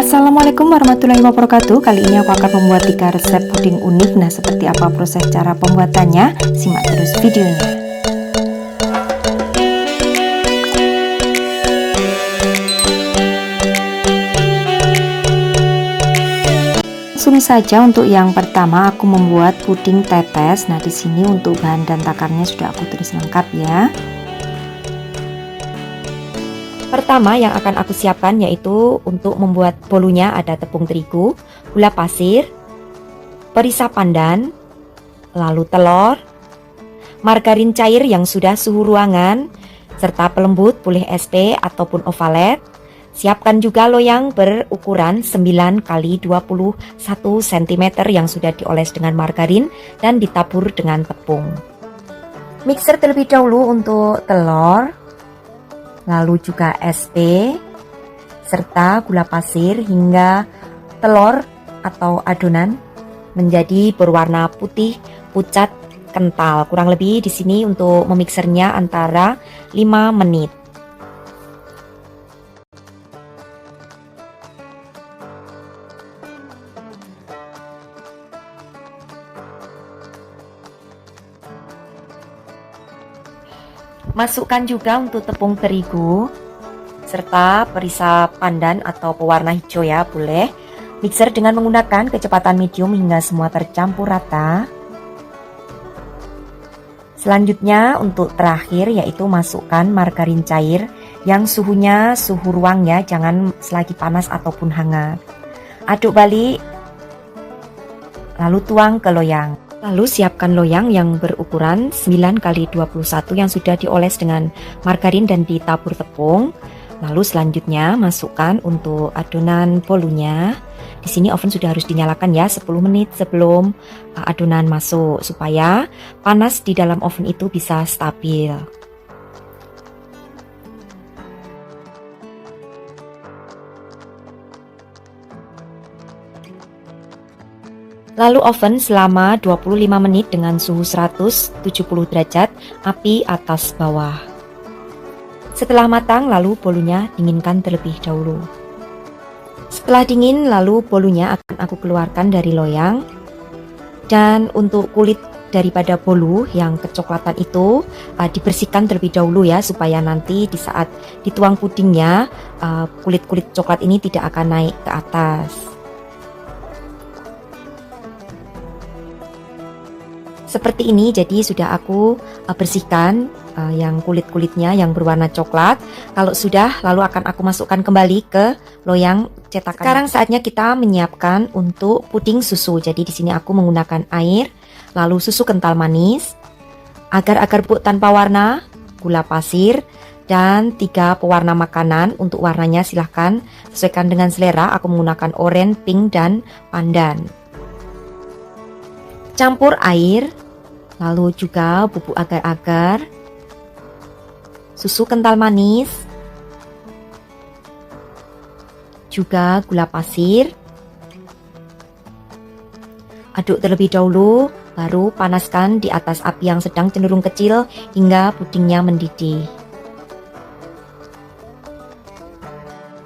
Assalamualaikum warahmatullahi wabarakatuh. Kali ini aku akan membuat 3 resep puding unik. Nah, seperti apa proses cara pembuatannya? Simak terus videonya. Langsung saja untuk yang pertama aku membuat puding tetes. Nah, di sini untuk bahan dan takarnya sudah aku tulis lengkap ya. Pertama yang akan aku siapkan yaitu untuk membuat bolunya ada tepung terigu, gula pasir, perisa pandan, lalu telur, margarin cair yang sudah suhu ruangan, serta pelembut boleh SP ataupun ovalet. Siapkan juga loyang berukuran 9 x 21 cm yang sudah dioles dengan margarin dan ditabur dengan tepung. Mixer terlebih dahulu untuk telur, lalu juga SP serta gula pasir hingga telur atau adonan menjadi berwarna putih pucat kental. Kurang lebih di sini untuk memixernya antara 5 menit. Masukkan juga untuk tepung terigu serta perisa pandan atau pewarna hijau ya, boleh. Mixer dengan menggunakan kecepatan medium hingga semua tercampur rata. Selanjutnya untuk terakhir yaitu masukkan margarin cair yang suhunya suhu ruang ya, jangan selagi panas ataupun hangat. Aduk balik, lalu tuang ke loyang. Lalu siapkan loyang yang berukuran 9 x 21 yang sudah dioles dengan margarin dan ditabur tepung. Lalu selanjutnya masukkan untuk adonan bolunya. Di sini oven sudah harus dinyalakan ya 10 menit sebelum adonan masuk supaya panas di dalam oven itu bisa stabil. Lalu oven selama 25 menit dengan suhu 170 derajat, api atas bawah. Setelah matang, lalu bolunya dinginkan terlebih dahulu. Setelah dingin, lalu bolunya akan aku keluarkan dari loyang. Dan untuk kulit daripada bolu yang kecoklatan itu dibersihkan terlebih dahulu ya, supaya nanti di saat dituang pudingnya kulit-kulit coklat ini tidak akan naik ke atas. Seperti ini, jadi sudah aku bersihkan yang kulit-kulitnya yang berwarna coklat. Kalau sudah, lalu akan aku masukkan kembali ke loyang cetakan. Sekarang saatnya kita menyiapkan untuk puding susu. Jadi di sini aku menggunakan air, lalu susu kental manis, agar-agar bubuk tanpa warna, gula pasir, dan 3 pewarna makanan. Untuk warnanya silahkan sesuaikan dengan selera. Aku menggunakan oranye, pink, dan pandan. Campur air, lalu juga bubuk agar-agar, susu kental manis, juga gula pasir. Aduk terlebih dahulu, baru panaskan di atas api yang sedang cenderung kecil hingga pudingnya mendidih.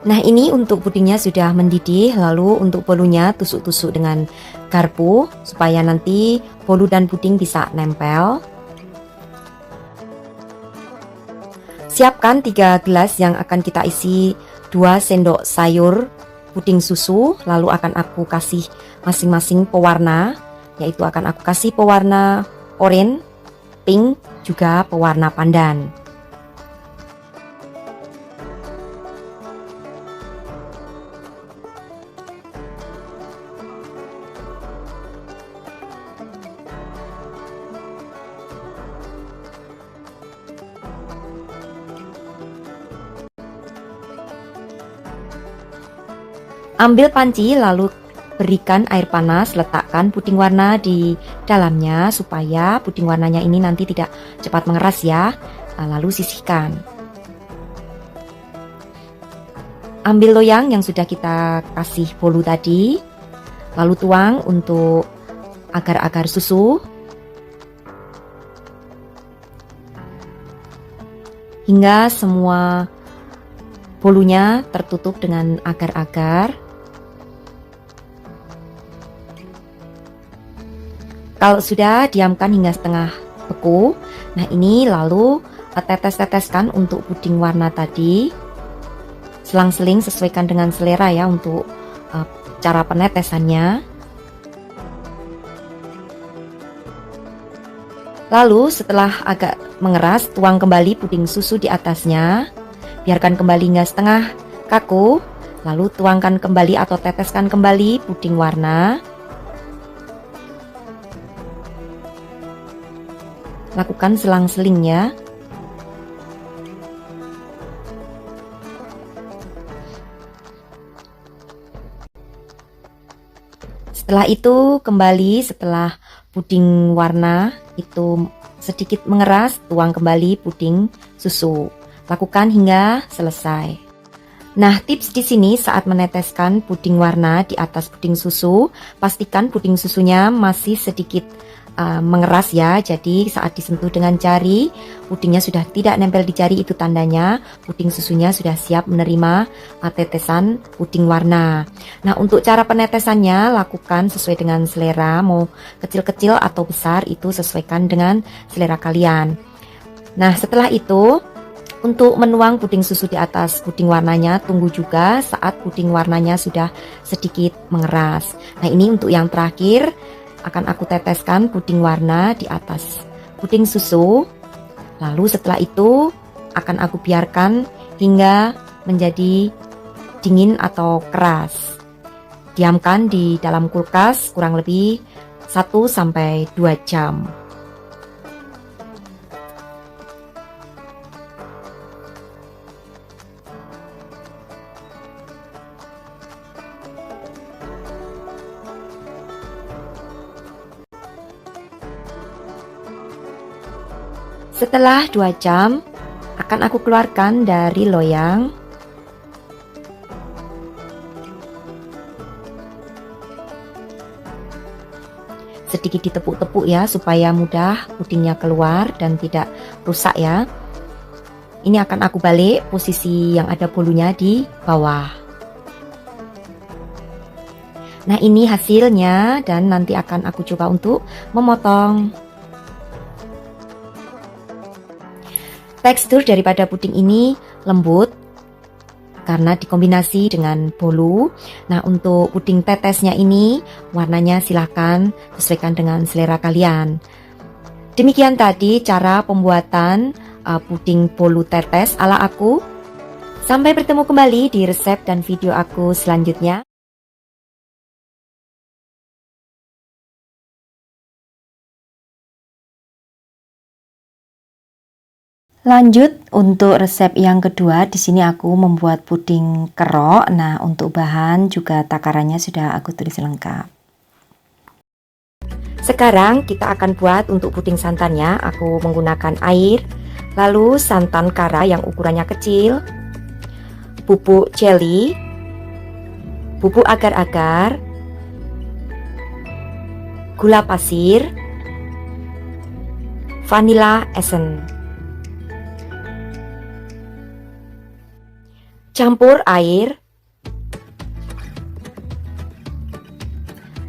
Nah, ini untuk pudingnya sudah mendidih. Lalu untuk bolunya tusuk-tusuk dengan garpu supaya nanti bolu dan puding bisa nempel. Siapkan 3 gelas yang akan kita isi 2 sendok sayur puding susu. Lalu akan aku kasih masing-masing pewarna, yaitu akan aku kasih pewarna oranye, pink, juga pewarna pandan. Ambil panci lalu berikan air panas, letakkan puding warna di dalamnya supaya puding warnanya ini nanti tidak cepat mengeras ya. Lalu sisihkan. Ambil loyang yang sudah kita kasih bolu tadi, lalu tuang untuk agar-agar susu hingga semua bolunya tertutup dengan agar-agar. Kalau sudah, diamkan hingga setengah beku. Nah, ini lalu tetes-teteskan untuk puding warna tadi. Selang-seling sesuaikan dengan selera ya untuk cara penetesannya. Lalu setelah agak mengeras, tuang kembali puding susu di atasnya. Biarkan kembali hingga setengah kaku. Lalu tuangkan kembali atau teteskan kembali puding warna. Lakukan selang-seling ya. Setelah itu kembali setelah puding warna itu sedikit mengeras, tuang kembali puding susu. Lakukan hingga selesai. Nah, tips di sini saat meneteskan puding warna di atas puding susu, pastikan puding susunya masih sedikit mengeras ya. Jadi saat disentuh dengan jari, pudingnya sudah tidak nempel di jari, itu tandanya puding susunya sudah siap menerima tetesan puding warna. Nah, untuk cara penetesannya lakukan sesuai dengan selera, mau kecil-kecil atau besar itu sesuaikan dengan selera kalian. Nah, setelah itu untuk menuang puding susu di atas puding warnanya, tunggu juga saat puding warnanya sudah sedikit mengeras. Nah, ini untuk yang terakhir akan aku teteskan puding warna di atas puding susu. Lalu setelah itu akan aku biarkan hingga menjadi dingin atau keras. Diamkan di dalam kulkas kurang lebih 1-2 jam. Setelah 2 jam, akan aku keluarkan dari loyang. Sedikit ditepuk-tepuk ya, supaya mudah pudingnya keluar dan tidak rusak ya. Ini akan aku balik posisi yang ada bolunya di bawah. Nah, ini hasilnya dan nanti akan aku coba untuk memotong. Tekstur daripada puding ini lembut karena dikombinasi dengan bolu. Nah, untuk puding tetesnya ini warnanya silahkan sesuaikan dengan selera kalian. Demikian tadi cara pembuatan puding bolu tetes ala aku. Sampai bertemu kembali di resep dan video aku selanjutnya. Lanjut untuk resep yang kedua, di sini aku membuat puding kerok. Nah, untuk bahan juga takarannya sudah aku tulis lengkap. Sekarang kita akan buat untuk puding santannya. Aku menggunakan air, lalu santan kara yang ukurannya kecil, bubuk jelly, bubuk agar-agar, gula pasir, vanilla essence. Campur air,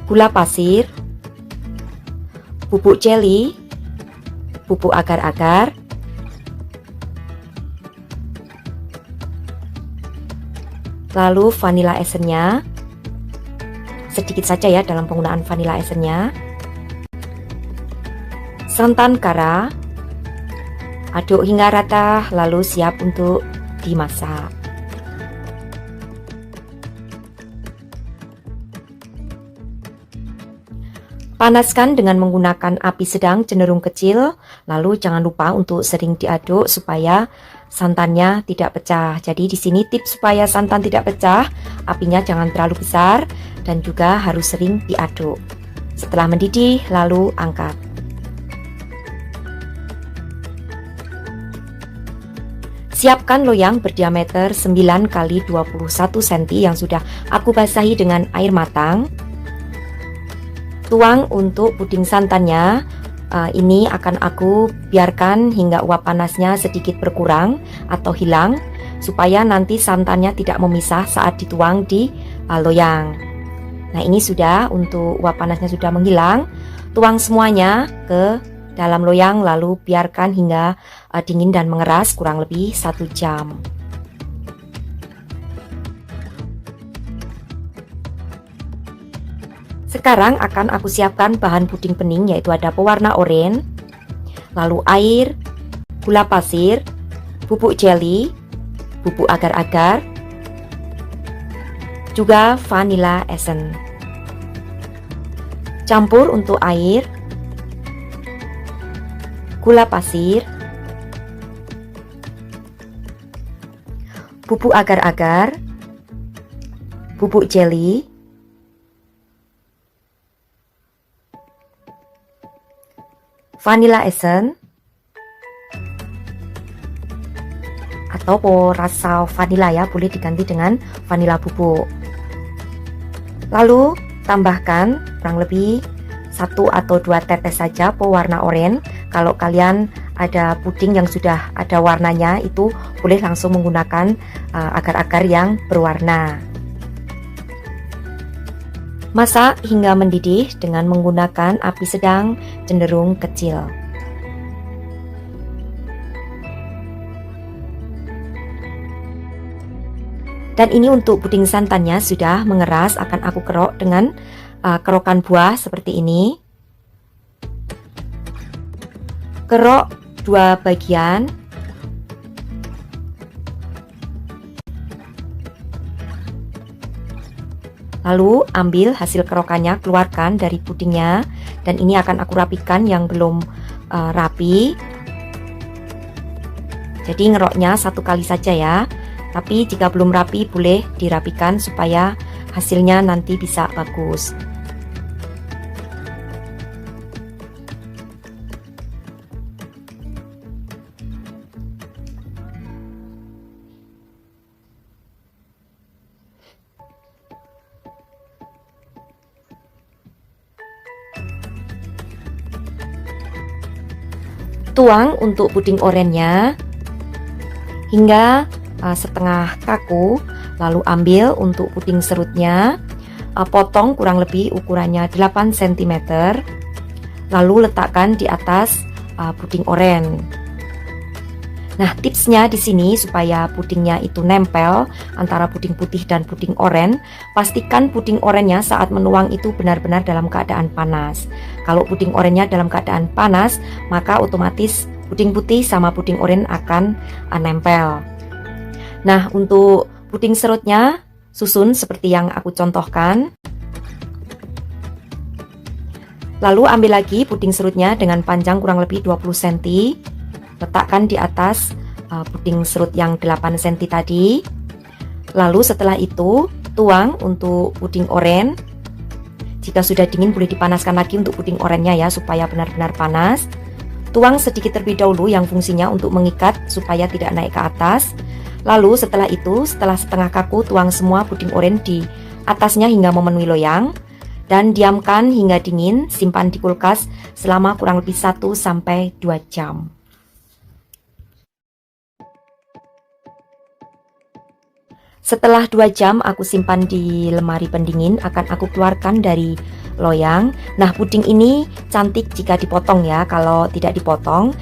gula pasir, bubuk jelly, bubuk agar-agar, lalu vanilla essence-nya. Sedikit saja ya dalam penggunaan vanilla essence-nya. Santan kara. Aduk hingga rata lalu siap untuk dimasak. Panaskan dengan menggunakan api sedang cenderung kecil, lalu jangan lupa untuk sering diaduk supaya santannya tidak pecah. Jadi di sini tips supaya santan tidak pecah, apinya jangan terlalu besar dan juga harus sering diaduk. Setelah mendidih, lalu angkat. Siapkan loyang berdiameter 9 x 21 cm yang sudah aku basahi dengan air matang. Tuang untuk puding santannya. Ini akan aku biarkan hingga uap panasnya sedikit berkurang atau hilang, supaya nanti santannya tidak memisah saat dituang di loyang. Nah, ini sudah untuk uap panasnya sudah menghilang. Tuang semuanya ke dalam loyang lalu biarkan hingga dingin dan mengeras kurang lebih 1 jam. Sekarang akan aku siapkan bahan puding bening, yaitu ada pewarna oranye, lalu air, gula pasir, bubuk jelly, bubuk agar-agar, juga vanilla essence. Campur untuk air, gula pasir, bubuk agar-agar, bubuk jelly, vanilla essence, atau rasa vanilla ya, boleh diganti dengan vanilla bubuk. Lalu tambahkan kurang lebih 1 atau 2 tetes saja pewarna oranye. Kalau kalian ada puding yang sudah ada warnanya, itu boleh langsung menggunakan agar-agar yang berwarna. Masak hingga mendidih dengan menggunakan api sedang cenderung kecil. Dan ini untuk puding santannya sudah mengeras, akan aku kerok dengan kerokan buah seperti ini. Kerok 2 bagian. Lalu ambil hasil kerokannya, keluarkan dari pudingnya, dan ini akan aku rapikan yang belum rapi. Jadi ngeroknya 1 kali saja ya, tapi jika belum rapi boleh dirapikan supaya hasilnya nanti bisa bagus. Tuang untuk puding orennya hingga setengah kaku, lalu ambil untuk puding serutnya, potong kurang lebih ukurannya 8 cm, lalu letakkan di atas puding oren. Nah, tipsnya di sini supaya pudingnya itu nempel antara puding putih dan puding oren, pastikan puding orennya saat menuang itu benar-benar dalam keadaan panas. Kalau puding orennya dalam keadaan panas, maka otomatis puding putih sama puding oren akan nempel. Nah, untuk puding serutnya susun seperti yang aku contohkan. Lalu ambil lagi puding serutnya dengan panjang kurang lebih 20 cm. Letakkan di atas puding serut yang 8 cm tadi. Lalu setelah itu tuang untuk puding oren. Jika sudah dingin boleh dipanaskan lagi untuk puding orennya ya, supaya benar-benar panas. Tuang sedikit terlebih dahulu yang fungsinya untuk mengikat supaya tidak naik ke atas. Lalu setelah itu, setelah setengah kaku, tuang semua puding oren di atasnya hingga memenuhi loyang. Dan diamkan hingga dingin, simpan di kulkas selama kurang lebih 1 sampai 2 jam. Setelah 2 jam aku simpan di lemari pendingin, akan aku keluarkan dari loyang. Nah, puding ini cantik jika dipotong ya, kalau tidak dipotong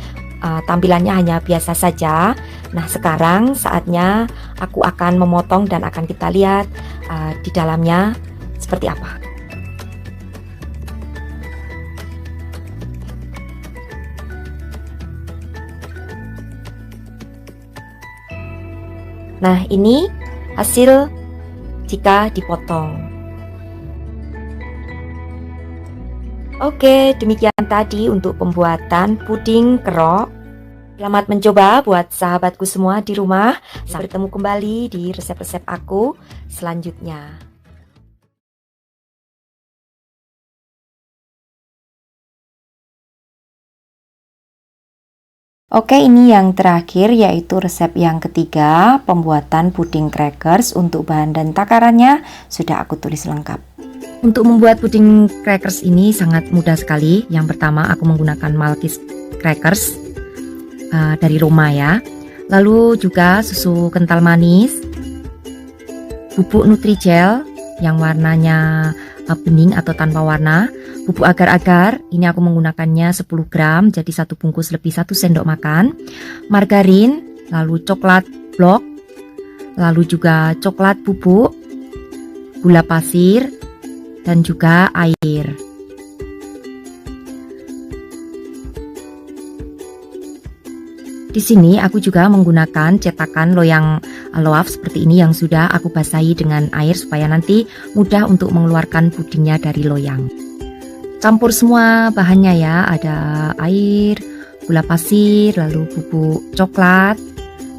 tampilannya hanya biasa saja. Nah, sekarang saatnya aku akan memotong dan akan kita lihat di dalamnya seperti apa. Nah, ini hasil jika dipotong. Oke, demikian tadi untuk pembuatan puding kerok. Selamat mencoba buat sahabatku semua di rumah. Sampai bertemu kembali di resep-resep aku selanjutnya. Oke, ini yang terakhir yaitu resep yang ketiga, pembuatan puding crackers. Untuk bahan dan takarannya sudah aku tulis lengkap. Untuk membuat puding crackers ini sangat mudah sekali. Yang pertama aku menggunakan Malkis crackers dari Roma ya. Lalu juga susu kental manis, bubuk Nutrijel, yang warnanya bening atau tanpa warna. Bubuk agar-agar, ini aku menggunakannya 10 gram, jadi 1 bungkus lebih 1 sendok makan. Margarin, lalu coklat blok, lalu juga coklat bubuk, gula pasir, dan juga air. Di sini aku juga menggunakan cetakan loyang loaf seperti ini yang sudah aku basahi dengan air supaya nanti mudah untuk mengeluarkan pudingnya dari loyang. Campur semua bahannya ya, ada air, gula pasir, lalu bubuk coklat.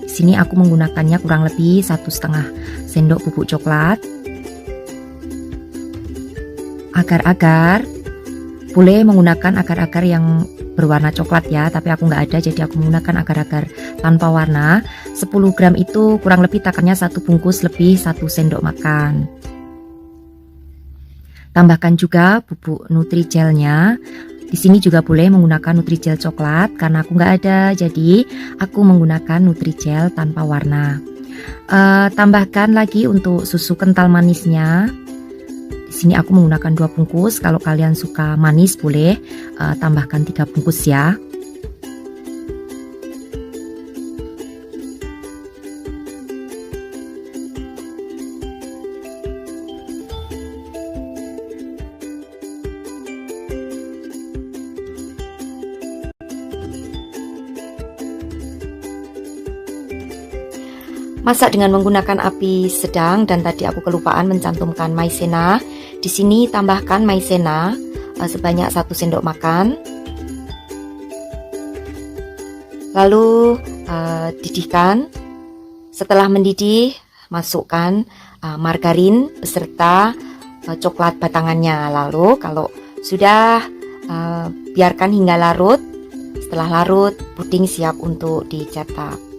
Di sini aku menggunakannya kurang lebih 1,5 sendok bubuk coklat. Agar-agar, boleh menggunakan agar-agar yang berwarna coklat ya, tapi aku nggak ada jadi aku menggunakan agar-agar tanpa warna. 10 gram itu kurang lebih takarannya 1 bungkus lebih 1 sendok makan. Tambahkan juga bubuk Nutrigelnya. Di sini juga boleh menggunakan Nutrigel coklat karena aku nggak ada, jadi aku menggunakan Nutrigel tanpa warna. Tambahkan lagi untuk susu kental manisnya. Di sini aku menggunakan 2 bungkus. Kalau kalian suka manis boleh tambahkan 3 bungkus ya. Masak dengan menggunakan api sedang, dan tadi aku kelupaan mencantumkan maizena. Di sini tambahkan maizena sebanyak 1 sendok makan. Lalu didihkan. Setelah mendidih, masukkan margarin beserta coklat batangannya. Lalu kalau sudah biarkan hingga larut. Setelah larut, puding siap untuk dicetak.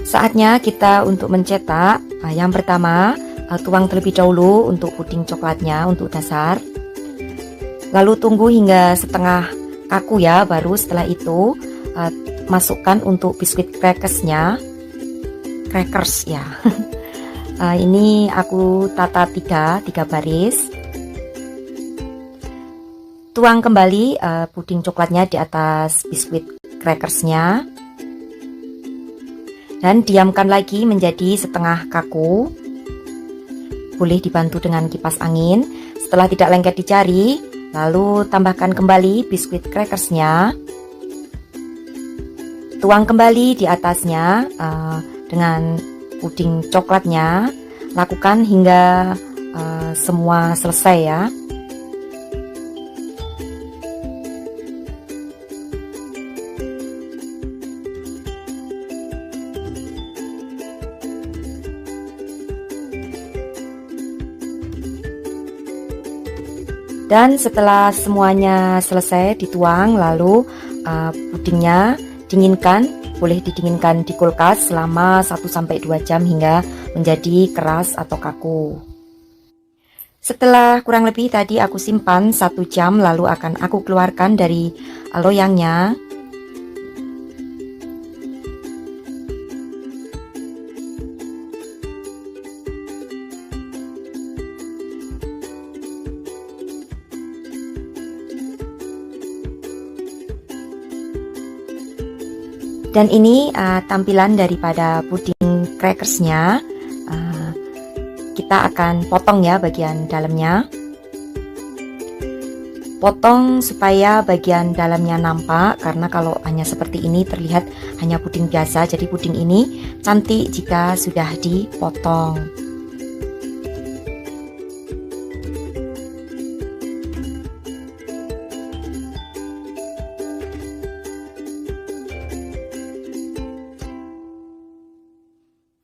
Saatnya kita untuk mencetak. Yang pertama, tuang terlebih dahulu untuk puding coklatnya untuk dasar. Lalu tunggu hingga setengah kaku ya, baru setelah itu masukkan untuk biskuit crackersnya. Crackers ya. Ini aku tata 3 baris. Tuang kembali puding coklatnya di atas biskuit crackersnya. Dan diamkan lagi menjadi setengah kaku. Boleh dibantu dengan kipas angin. Setelah tidak lengket di jari, lalu tambahkan kembali biskuit crackersnya. Tuang kembali di atasnya dengan puding coklatnya. Lakukan hingga semua selesai ya. Dan setelah semuanya selesai dituang, lalu pudingnya dinginkan. Boleh didinginkan di kulkas selama 1-2 jam hingga menjadi keras atau kaku. Setelah kurang lebih tadi aku simpan 1 jam, lalu akan aku keluarkan dari loyangnya. Dan ini tampilan daripada puding crackersnya. Kita akan potong ya bagian dalamnya. Potong supaya bagian dalamnya nampak, karena kalau hanya seperti ini terlihat hanya puding biasa. Jadi puding ini cantik jika sudah dipotong.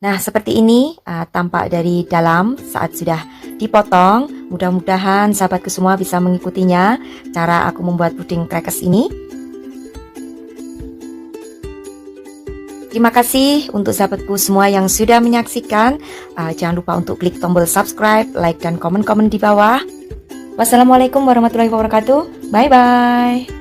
Nah, seperti ini tampak dari dalam saat sudah dipotong. Mudah-mudahan sahabatku semua bisa mengikutinya cara aku membuat puding crackers ini. Terima kasih untuk sahabatku semua yang sudah menyaksikan. Jangan lupa untuk klik tombol subscribe, like, dan komen-komen di bawah. Wassalamualaikum warahmatullahi wabarakatuh. Bye-bye.